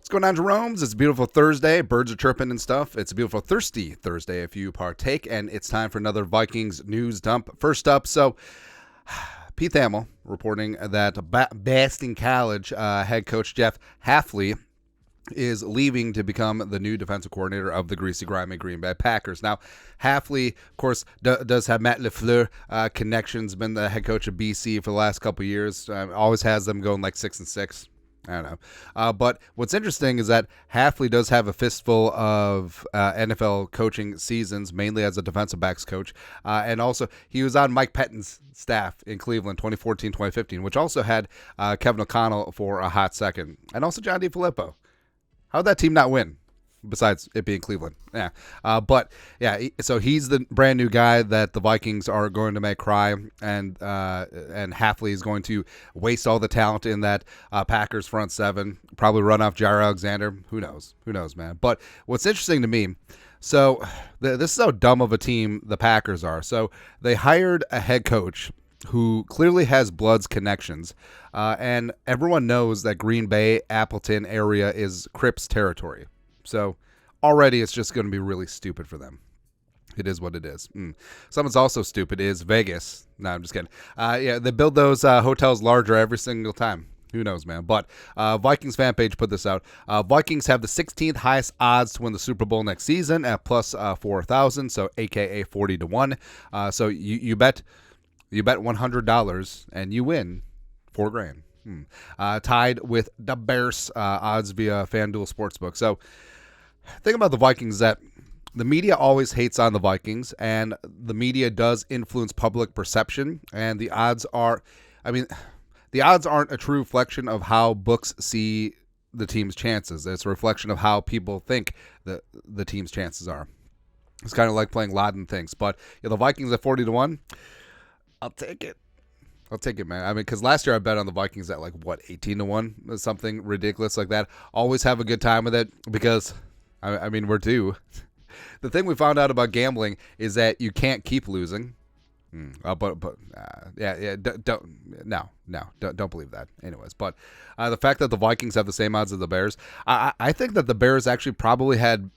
What's going on, Jerome's? It's a beautiful Thursday. Birds are chirping and stuff. It's a beautiful thirsty Thursday if you partake, and it's time for another Vikings news dump. First up, Pete Thamel reporting that Boston College head coach Jeff Hafley is leaving to become the new defensive coordinator of the greasy, grimy Green Bay Packers. Now, Hafley, of course, does have Matt LaFleur connections, been the head coach of BC for the last couple of years, always has them going like 6-6. I don't know. But what's interesting is that Hafley does have a fistful of NFL coaching seasons, mainly as a defensive backs coach. And also, he was on Mike Pettine's staff in Cleveland 2014-2015, which also had Kevin O'Connell for a hot second. And also John DeFilippo. How'd that team not win? Besides it being Cleveland. Yeah. So he's the brand new guy that the Vikings are going to make cry, and Hafley is going to waste all the talent in that Packers front seven, probably run off Jair Alexander. Who knows, man. But what's interesting to me, so this is how dumb of a team the Packers are. So they hired a head coach who clearly has Bloods connections, and everyone knows that Green Bay, Appleton area is Crips territory. So already it's just going to be really stupid for them. It is what it is. Someone's also stupid is Vegas. No, I'm just kidding. They build those hotels larger every single time. Who knows, man? But Vikings fan page put this out. Vikings have the 16th highest odds to win the Super Bowl next season at plus 4,000, so AKA 40-1. So you bet $100 and you win $4,000. Tied with the Bears odds via FanDuel Sportsbook. So thing about the Vikings is that the media always hates on the Vikings, and the media does influence public perception, and the odds aren't a true reflection of how books see the team's chances. It's a reflection of how people think the team's chances are. It's kind of like playing Laden thinks, but the Vikings at 40-1, I'll take it. Man. I mean, because last year I bet on the Vikings at 18-1, something ridiculous like that. Always have a good time with it because, we're due. The thing we found out about gambling is that you can't keep losing. Don't believe that. Anyways, but the fact that the Vikings have the same odds as the Bears, I think that the Bears actually probably had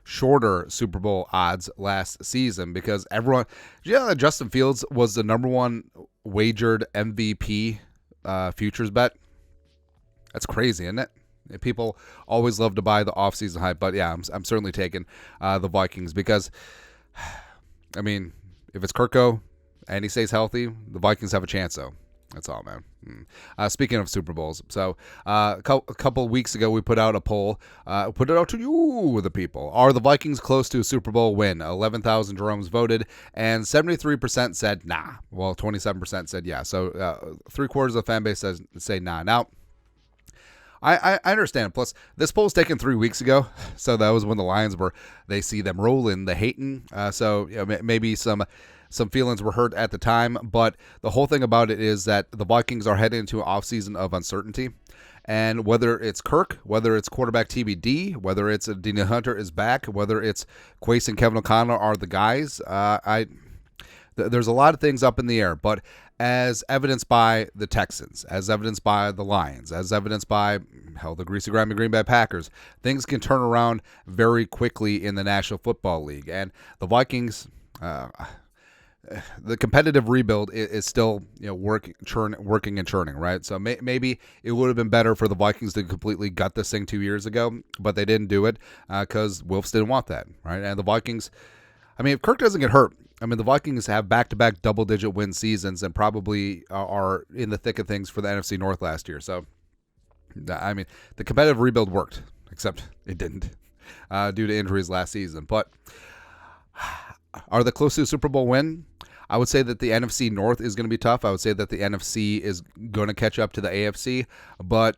shorter Super Bowl odds last season because everyone, Justin Fields was the number one wagered MVP futures bet. That's crazy, isn't it? People always love to buy the offseason hype, but yeah, I'm certainly taking the Vikings because, if it's Kirko and he stays healthy, the Vikings have a chance, though. That's all, man. Speaking of Super Bowls, so a couple of weeks ago we put out a poll. Put it out to you, the people. Are the Vikings close to a Super Bowl win? 11,000 Jeromes voted, and 73% said nah. Well, 27% said yeah. So 3/4 of the fan base say nah. Now, I understand. Plus, this poll was taken 3 weeks ago, so that was when the Lions they see them rolling, the hating. Maybe some feelings were hurt at the time, but the whole thing about it is that the Vikings are heading into an offseason of uncertainty. And whether it's Kirk, whether it's quarterback TBD, whether it's Daniel Hunter is back, whether it's Quase and Kevin O'Connell are the guys, there's a lot of things up in the air. But as evidenced by the Texans, as evidenced by the Lions, as evidenced by, the greasy, grimy Green Bay Packers, things can turn around very quickly in the National Football League. And the Vikings, the competitive rebuild is still working and churning, right? So maybe it would have been better for the Vikings to completely gut this thing 2 years ago, but they didn't do it because Wilfs didn't want that, right? And the Vikings, if Kirk doesn't get hurt, the Vikings have back-to-back double-digit win seasons and probably are in the thick of things for the NFC North last year. So, the competitive rebuild worked, except it didn't due to injuries last season. But are they close to a Super Bowl win? I would say that the NFC North is going to be tough. I would say that the NFC is going to catch up to the AFC, but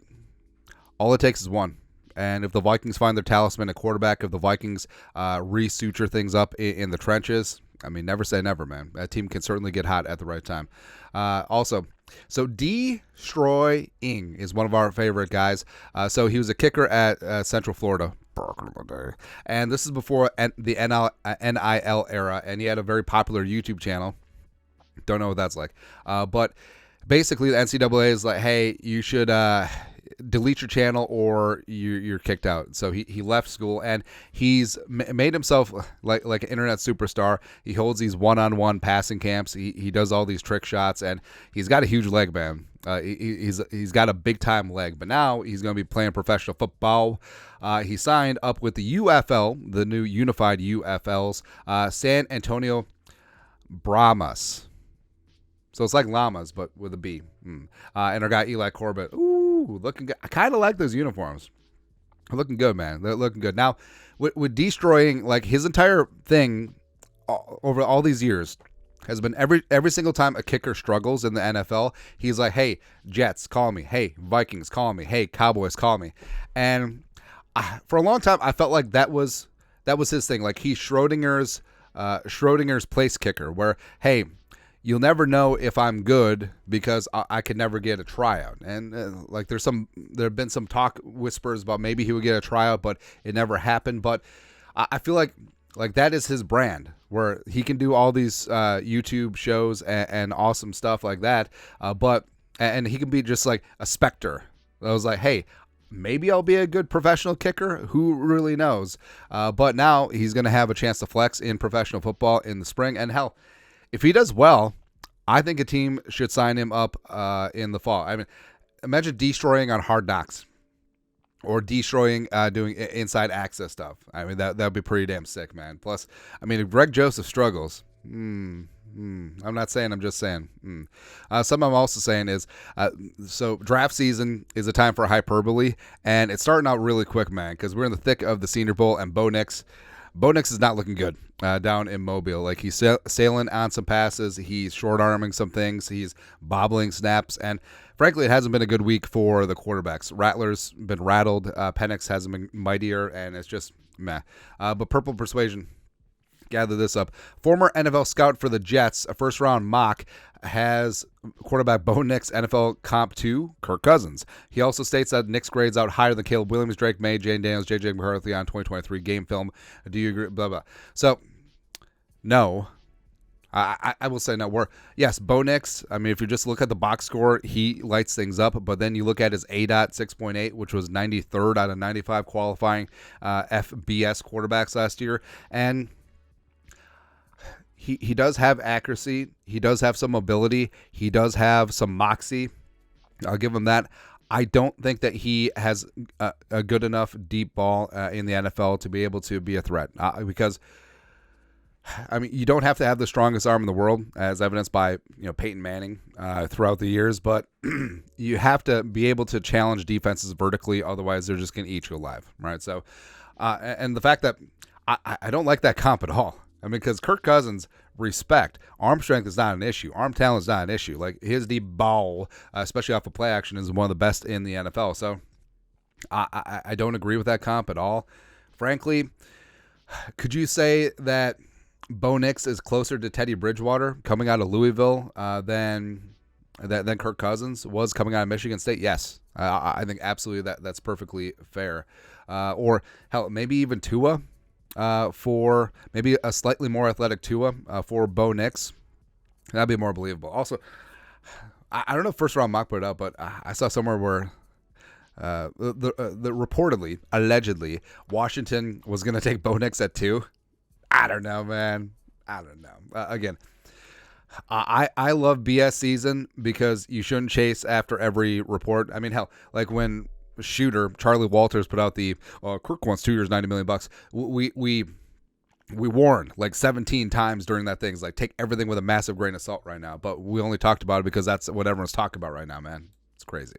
all it takes is one. And if the Vikings find their talisman at quarterback, if the Vikings re-suture things up in the trenches, never say never, man. That team can certainly get hot at the right time. So Deestroying is one of our favorite guys. So he was a kicker at Central Florida. And this is before the NIL era, and he had a very popular YouTube channel. Don't know what that's like. But basically, the NCAA is like, hey, you should delete your channel or you're kicked out. So he left school, and he's made himself like an internet superstar. He holds these one-on-one passing camps. He does all these trick shots, and he's got a huge leg, man. He's got a big-time leg, but now he's going to be playing professional football. He signed up with the UFL, the new unified UFLs, San Antonio Brahmas. So it's like llamas, but with a B. And our guy Eli Corbett, looking good. I kind of like those uniforms. They're looking good, man. They're looking good. Now, with Deestroying, like his entire thing over all these years has been every single time a kicker struggles in the NFL, he's like, hey, Jets, call me. Hey, Vikings, call me. Hey, Cowboys, call me. And for a long time, I felt like that was his thing. Like he's Schrodinger's place kicker, where, hey, you'll never know if I'm good because I could never get a tryout. And like there have been some whispers about maybe he would get a tryout, but it never happened. But I feel like that is his brand, where he can do all these YouTube shows and awesome stuff like that. And he can be just like a specter. I was like, hey, maybe I'll be a good professional kicker. Who really knows? But now he's going to have a chance to flex in professional football in the spring. And hell, if he does well, I think a team should sign him up in the fall. I mean, imagine Deestroying on Hard Knocks, or Deestroying doing inside access stuff. I mean, that would be pretty damn sick, man. Plus, I mean, if Greg Joseph struggles, I'm not saying, I'm just saying. Something I'm also saying is, so draft season is a time for hyperbole, and it's starting out really quick, man, because we're in the thick of the Senior Bowl, and Bo Nix is not looking good down in Mobile. Like he's sailing on some passes, he's short-arming some things, he's bobbling snaps, and frankly, it hasn't been a good week for the quarterbacks. Rattler's been rattled, Penix hasn't been mightier, and it's just meh. But Purple Persuasion, gather this up. Former NFL scout for the Jets, a first-round mock, has quarterback Bo Nix NFL comp to Kirk Cousins. He also states that Nix grades out higher than Caleb Williams, Drake May, Jane Daniels, J.J. McCarthy on 2023 game film. Do you agree? Blah, blah. So, no. I will say no. Yes, Bo Nix, I mean, if you just look at the box score, he lights things up. But then you look at his ADOT 6.8, which was 93rd out of 95 qualifying FBS quarterbacks last year. And He does have accuracy. He does have some mobility. He does have some moxie. I'll give him that. I don't think that he has a good enough deep ball in the NFL to be able to be a threat. Because, I mean, you don't have to have the strongest arm in the world, as evidenced by Peyton Manning throughout the years, but you have to be able to challenge defenses vertically. Otherwise, they're just going to eat you alive, right? So, and the fact that I don't like that comp at all. I mean, because Kirk Cousins, respect. Arm strength is not an issue. Arm talent is not an issue. Like, his deep ball, especially off of play action, is one of the best in the NFL. So, I don't agree with that comp at all. Frankly, could you say that Bo Nix is closer to Teddy Bridgewater coming out of Louisville than Kirk Cousins was coming out of Michigan State? Yes. I think absolutely that's perfectly fair. Or, hell, maybe even Tua. For maybe a slightly more athletic Tua for Bo Nix. That'd be more believable. Also, I don't know if first round mock put it up, but I saw somewhere where the reportedly, allegedly, Washington was going to take Bo Nix at 2. I don't know, man. I don't know. Again, I love BS season because you shouldn't chase after every report. I mean, hell, like when Shooter Charlie Walters put out the Kirk wants 2 years, $90 million. We warned like 17 times during that thing. It's like, take everything with a massive grain of salt right now. But we only talked about it because that's what everyone's talking about right now, man. It's crazy.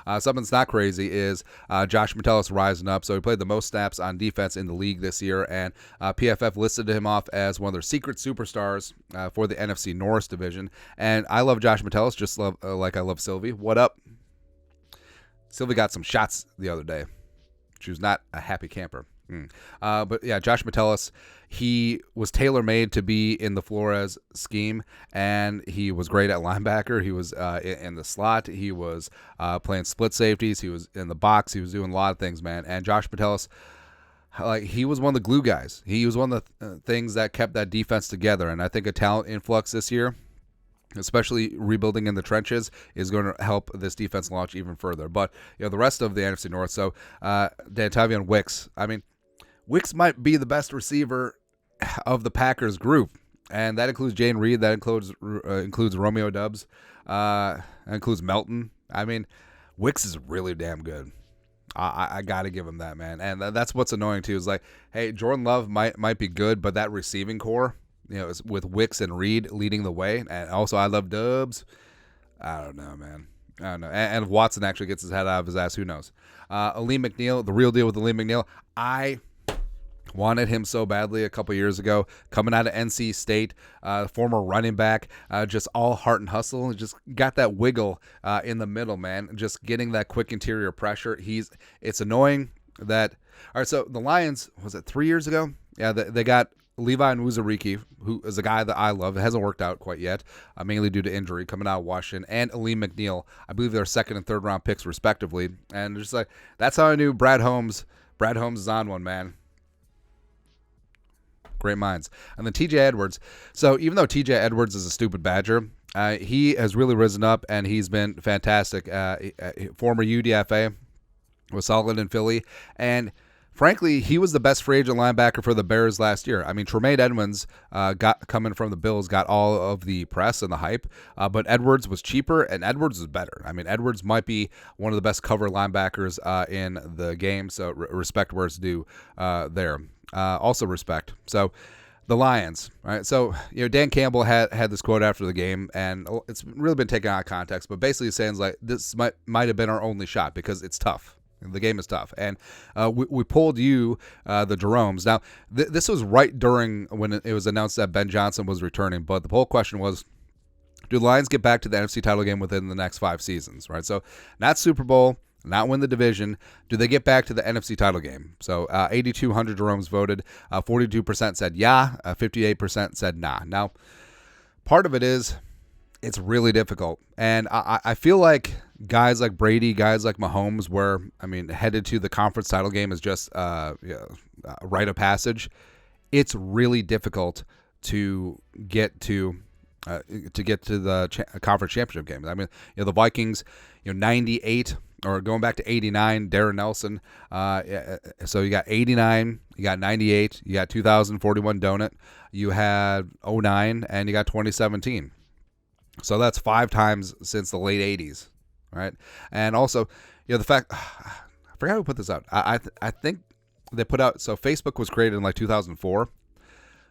Something that's not crazy is Josh Metellus rising up. So he played the most snaps on defense in the league this year, and PFF listed him off as one of their secret superstars for the NFC North division. And I love Josh Metellus, just like I love Sylvie. What up? Sylvie got some shots the other day. She was not a happy camper. But yeah, Josh Metellus, he was tailor-made to be in the Flores scheme, and he was great at linebacker. He was in the slot. He was playing split safeties. He was in the box. He was doing a lot of things, man. And Josh Metellus, like, he was one of the glue guys. He was one of the things that kept that defense together. And I think a talent influx this year especially rebuilding in the trenches, is going to help this defense launch even further. But the rest of the NFC North, so D'Antavion Wicks. I mean, Wicks might be the best receiver of the Packers group, and that includes Jane Reed, that includes Romeo Doubs, that includes Melton. I mean, Wicks is really damn good. I got to give him that, man. And that's what's annoying, too, is like, hey, Jordan Love might be good, but that receiving core, is with Wicks and Reed leading the way. And also, I love Dubs. I don't know, man. I don't know. And if Watson actually gets his head out of his ass, who knows? Aleem McNeil, the real deal with Aleem McNeil. I wanted him so badly a couple years ago, coming out of NC State, former running back, just all heart and hustle, and just got that wiggle in the middle, man. Just getting that quick interior pressure. It's annoying that. All right, so the Lions, was it 3 years ago? Yeah, they got Levi Nwuzurike, who is a guy that I love. It hasn't worked out quite yet, mainly due to injury, coming out of Washington, and Aleem McNeil. I believe they're second and third round picks respectively, and just like that's how I knew Brad Holmes is on one, man. Great minds. And then TJ Edwards. So even though TJ Edwards is a stupid Badger, he has really risen up, and he's been fantastic. Former UDFA, was solid in Philly, and frankly, he was the best free agent linebacker for the Bears last year. I mean, Tremaine Edmonds coming from the Bills got all of the press and the hype, but Edwards was cheaper, and Edwards was better. I mean, Edwards might be one of the best cover linebackers in the game, so respect where it's due there. Also respect. So the Lions, right? So, Dan Campbell had this quote after the game, and it's really been taken out of context, but basically saying like, this might have been our only shot because it's tough. The game is tough. And we pulled the Jeromes. Now, this was right during when it was announced that Ben Johnson was returning, but the poll question was, do the Lions get back to the NFC title game within the next 5 seasons, right? So not Super Bowl, not win the division. Do they get back to the NFC title game? So 8,200 Jeromes voted. 42% said yeah. 58% said nah. Now, part of it is it's really difficult. And I feel like guys like Brady, guys like Mahomes, where, I mean, headed to the conference title game is just a rite of passage. It's really difficult to get to the conference championship games. I mean, the Vikings, 98 or going back to 89, Darren Nelson. So you got 89, you got 98, you got 2041 Donut, you had 09, and you got 2017. So that's 5 times since the late 80s, right? And also, the fact, I forgot who put this out. I think they put out, so Facebook was created in like 2004.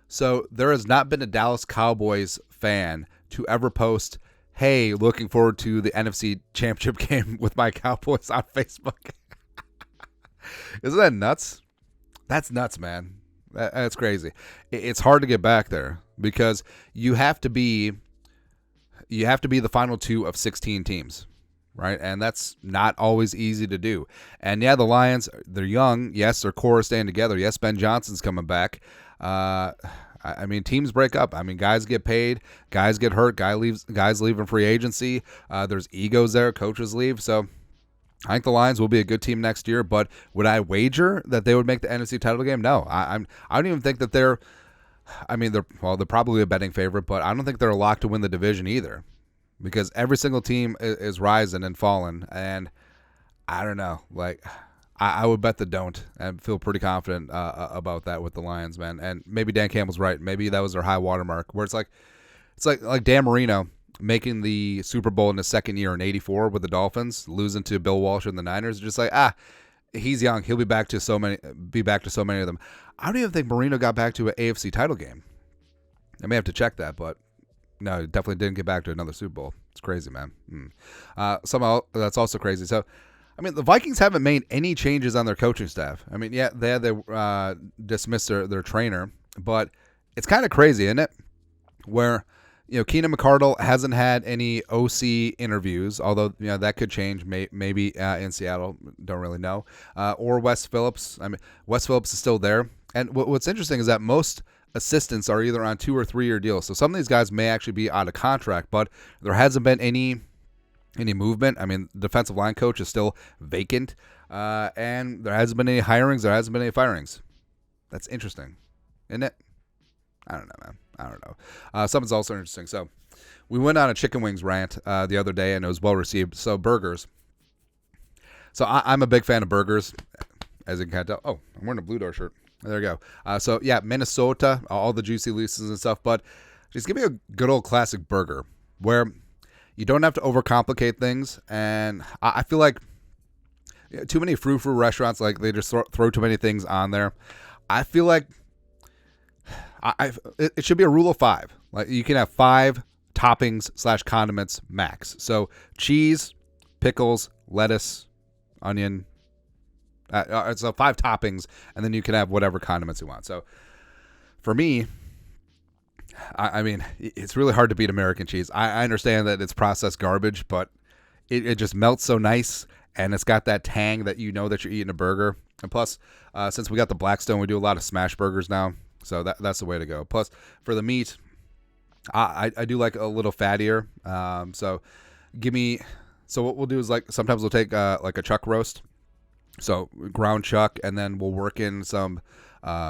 So there has not been a Dallas Cowboys fan to ever post, hey, looking forward to the NFC Championship game with my Cowboys on Facebook. Isn't that nuts? That's nuts, man. That's crazy. It's hard to get back there because you have to be the final 2 of 16 teams, right? And that's not always easy to do. And yeah, the Lions, they're young. Yes, their core is staying together. Yes, Ben Johnson's coming back. I mean, teams break up. I mean, guys get paid, guys get hurt, guys leave in free agency. There's egos there, coaches leave. So I think the Lions will be a good team next year. But would I wager that they would make the NFC title game? No, I don't even think that they're. I mean, they're probably a betting favorite, but I don't think they're locked to win the division either, because every single team is rising and falling, and I don't know. Like, I would bet the don't, and feel pretty confident about that with the Lions, man. And maybe Dan Campbell's right. Maybe that was their high watermark, where it's like Dan Marino making the Super Bowl in his second year in '84 with the Dolphins, losing to Bill Walsh and the Niners. Just like, he's young. He'll be back to so many of them. I don't even think Marino got back to an AFC title game. I may have to check that, but no, he definitely didn't get back to another Super Bowl. It's crazy, man. Somehow that's also crazy. So, I mean, the Vikings haven't made any changes on their coaching staff. I mean, yeah, they dismissed their trainer, but it's kind of crazy, isn't it? Where, Keenan McCardle hasn't had any OC interviews, although, that could change maybe in Seattle. Don't really know. Or Wes Phillips. I mean, Wes Phillips is still there. And what's interesting is that most assistants are either on 2 or 3 year deals. So some of these guys may actually be out of contract, but there hasn't been any movement. I mean, the defensive line coach is still vacant, and there hasn't been any hirings. There hasn't been any firings. That's interesting, isn't it? I don't know, man. I don't know. Something's also interesting. So, we went on a chicken wings rant the other day, and it was well received. So burgers. So I'm a big fan of burgers, as you can tell. Oh, I'm wearing a Blue Door shirt. There you go. So yeah, Minnesota, all the juicy looses and stuff. But just give me a good old classic burger where you don't have to overcomplicate things. And I feel like too many frou-frou restaurants, like they just throw too many things on there. I feel like it should be a rule of 5. Like you can have 5 toppings / condiments max. So cheese, pickles, lettuce, onion. So 5 toppings, and then you can have whatever condiments you want. So for me, I mean, it's really hard to beat American cheese. I understand that it's processed garbage, but it just melts so nice, and it's got that tang that you know that you're eating a burger. And plus, since we got the Blackstone, we do a lot of smash burgers now, so that's the way to go. Plus, for the meat, I do like a little fattier. So what we'll do is like sometimes we'll take like a chuck roast. So ground chuck, and then we'll work in some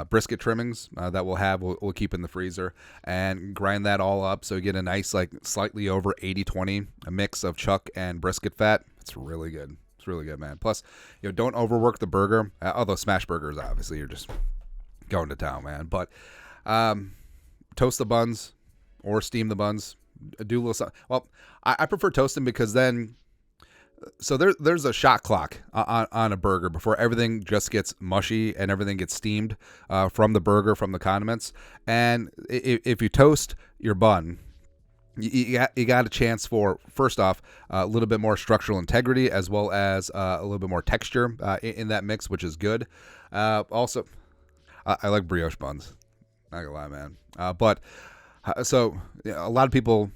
brisket trimmings that we'll keep in the freezer and grind that all up. So you get a nice, like slightly over 80-20, a mix of chuck and brisket fat. It's really good. It's really good, man. Plus, don't overwork the burger. Although smash burgers, obviously, you're just going to town, man. But toast the buns or steam the buns. Do a little. Well, I prefer toasting because then. So there's a shot clock on a burger before everything just gets mushy and everything gets steamed from the burger, from the condiments. And if you toast your bun, you got a chance for, first off, a little bit more structural integrity as well as a little bit more texture in that mix, which is good. Also, I like brioche buns. Not gonna lie, man. So a lot of people.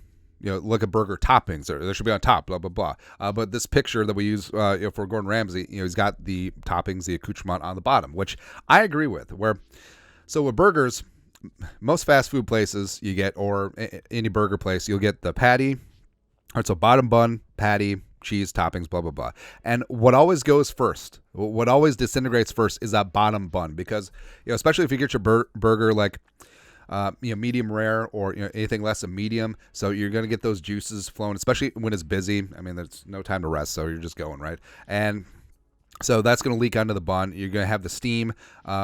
Look at burger toppings, or there should be on top, blah, blah, blah. But this picture that we use for Gordon Ramsay, he's got the toppings, the accoutrement on the bottom, which I agree with. So with burgers, most fast food places you get, or any burger place, you'll get the patty, or it's a bottom bun, patty, cheese, toppings, blah, blah, blah. And what always goes first, what always disintegrates first is that bottom bun, because, especially if you get your burger like, medium rare or anything less than medium. So you're going to get those juices flowing, especially when it's busy. I mean, there's no time to rest, so you're just going, right? And so that's going to leak onto the bun. You're going to have the steam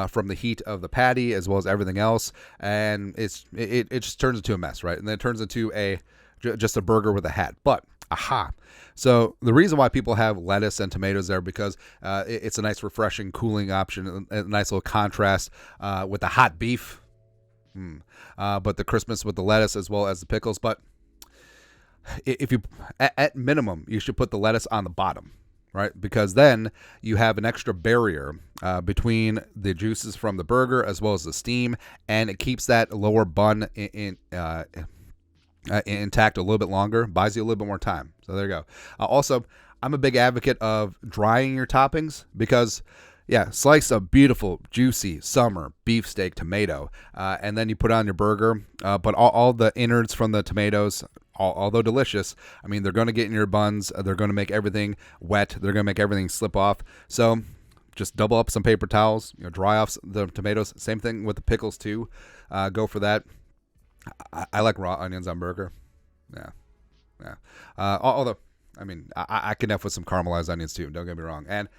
from the heat of the patty as well as everything else, and it just turns into a mess, right? And then it turns into just a burger with a hat. But so the reason why people have lettuce and tomatoes there because it's a nice, refreshing, cooling option, a nice little contrast with the hot beef. But the crispness with the lettuce as well as the pickles. But if you, at minimum, you should put the lettuce on the bottom, right? Because then you have an extra barrier between the juices from the burger as well as the steam, and it keeps that lower bun intact a little bit longer, buys you a little bit more time. So there you go. Also, I'm a big advocate of drying your toppings because slice a beautiful, juicy summer beefsteak tomato, and then you put on your burger. But all the innards from the tomatoes, although delicious, I mean, they're going to get in your buns. They're going to make everything wet. They're going to make everything slip off. So just double up some paper towels, dry off the tomatoes. Same thing with the pickles too. Go for that. I like raw onions on burger. Yeah. Although, I mean, I can F with some caramelized onions too. Don't get me wrong. And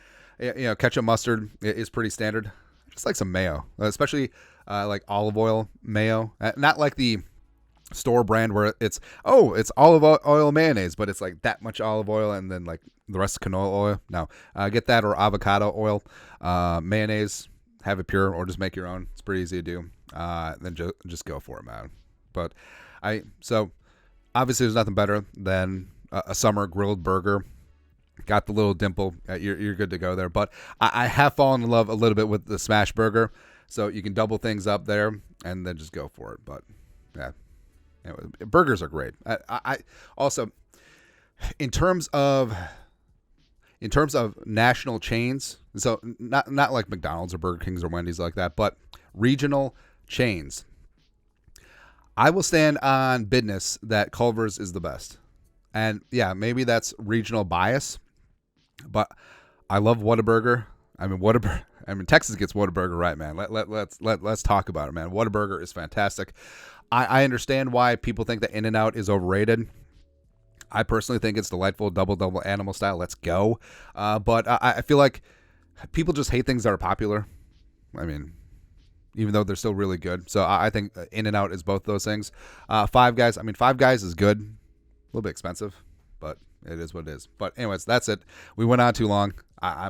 ketchup, mustard is pretty standard. I just like some mayo, especially like olive oil mayo. Not like the store brand where it's olive oil mayonnaise, but it's like that much olive oil and then like the rest canola oil. No, get that or avocado oil, mayonnaise. Have it pure or just make your own. It's pretty easy to do. Then just go for it, man. But so obviously there's nothing better than a summer grilled burger. Got the little dimple, you're good to go there. But I have fallen in love a little bit with the smash burger, so you can double things up there and then just go for it. But yeah, anyway, burgers are great. I also, in terms of national chains, so not like McDonald's or Burger King's or Wendy's like that, but regional chains, I will stand on business that Culver's is the best. And yeah, maybe that's regional bias, but I love Whataburger. I mean, Whataburger, I mean, Texas gets Whataburger right, man. Let's talk about it, man. Whataburger is fantastic. I understand why people think that In-N-Out is overrated. I personally think it's delightful, double animal style. Let's go. But I feel like people just hate things that are popular. I mean, even though they're still really good. So I think In-N-Out is both those things. Five Guys. I mean, Five Guys is good. A little bit expensive, but it is what it is. But anyways, that's it. We went on too long. I'm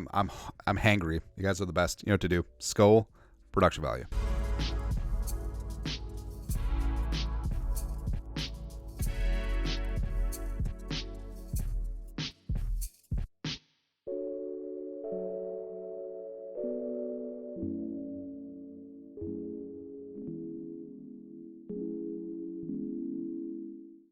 hangry. You guys are the best. You know what to do. Skull, production value.